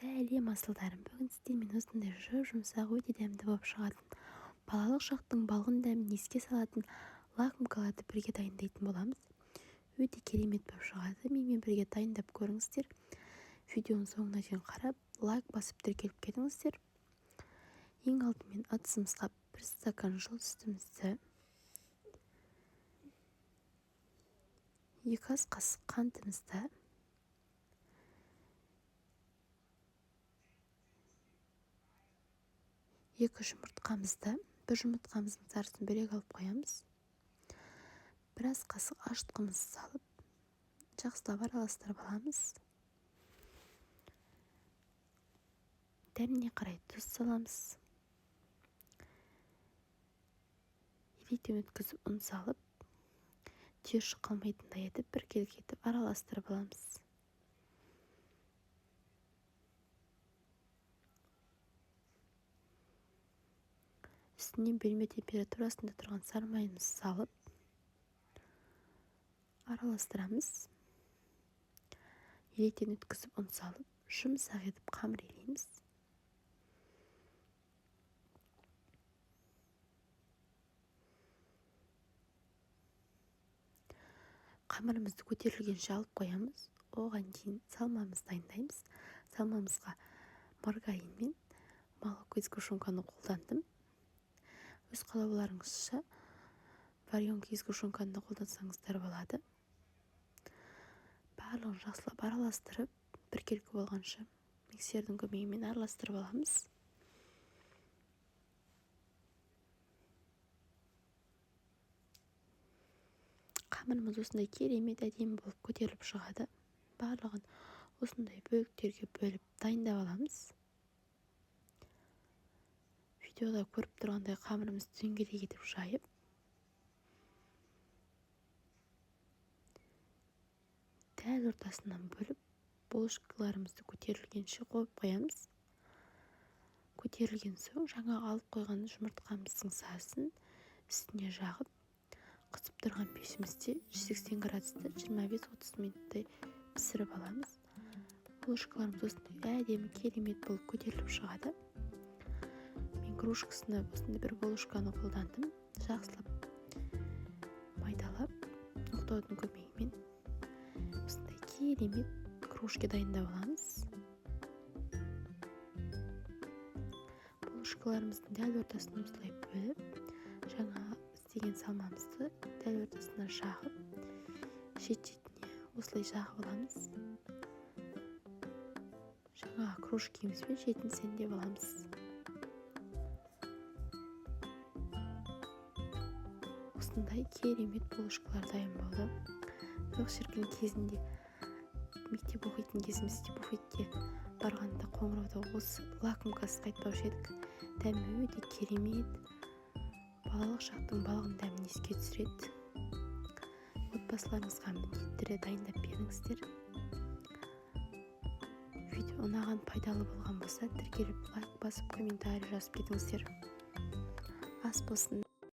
Сәлем асылдарым, бүгін сіздермен осындай жұмсақ өте дәмді болып шығатын балалық шақтың балғын дәмін еске салатын лакомкаларды бірге дайындайтын боламыз. Өте керемет болып шығады. Менімен бірге дайындап көріңіздер. Видеоның соңына дейін қарап, лайк басып тіркеліп кетіңіздер. Ең алдымен ыдысымызға 1 стакан жылы сүтімізді, 2 ас қасық қантымызды, 2 жұмыртқамызды, 1 жұмыртқамыздың сарысын бөлек алып қоямыз. 1 ас қасық ашытқымызды салып, жақсылап араластырып аламыз. Дәміне қарай тұз саламыз. Електен өткізіп ұн салып, түйіршік қалмайтындай етіп біркелкі етіп араластырып аламыз. Үстіне бөлме температурасында тұрған сары майымызды салып араластырамыз. Електен өткізіп ұн салып, жұмсақ етіп қамыр илейміз. Қамырымызды көтерілгенше алып қоямыз. Оған дейін салмамызды дайындаймыз. Салмамызға маргарин мен молоко из сгущенканы қолдандым. Өз қалауларыңызша варенка из сгущенканы да қолдансаңыздар болады. Барлығын жақсылап араластырып, біркелкі болғанша миксердің көмегімен араластырып аламыз. Қамырымыз осындай керемет әдемі болып көтеріліп шығады. Барлығын осындай бөліктерге бөліп дайындап аламыз. Видеода көріп тұрғандай қамырымызды дөңгелек етіп жайып, дәл ортасынан бөліп, булочкаларымызды көтерілгенше қойып қоямыз. Көтерілген соң жаңа алып қойған жұмыртқамыздың сарысын үстіне жағып, қызып тұрған пешімізде 180 градуста 25-30 минуттай пісіріп аламыз. Булочкаларымыз осындай әдемі керемет болып көтеріліп шығады. Мен кружкасына осындай бір булочканы қолдандым. Жақсылап майдалап, оқтаудың көмегімен осындай керемет кружка дайындап аламыз. Булочкаларымыздың дәл ортасына осылай бөліп, жаңа істеген салмамызды дәл ортасына жағып, шет-шетіне осылай жағып аламыз. Жаңа кружкемізбен шетін сәндеп аламыз. Осындай керемет булочкалар дайын болды. Жоқ шіркін, кезінде мектеп оқитын кезімізде буфетке барғанда қоңырауда осы лакомкасыз қайтпаушы едік. Дәмі өте керемет. Балалық шақтың балғын дәмін еске түсіреді. Отбасыларыңызға міндетті түрде дайындап беріңіздер. Видео ұнаған, пайдалы болған болса, тіркеліп лайк басып, комментарий жазып кетіңіздер. Ас болсын.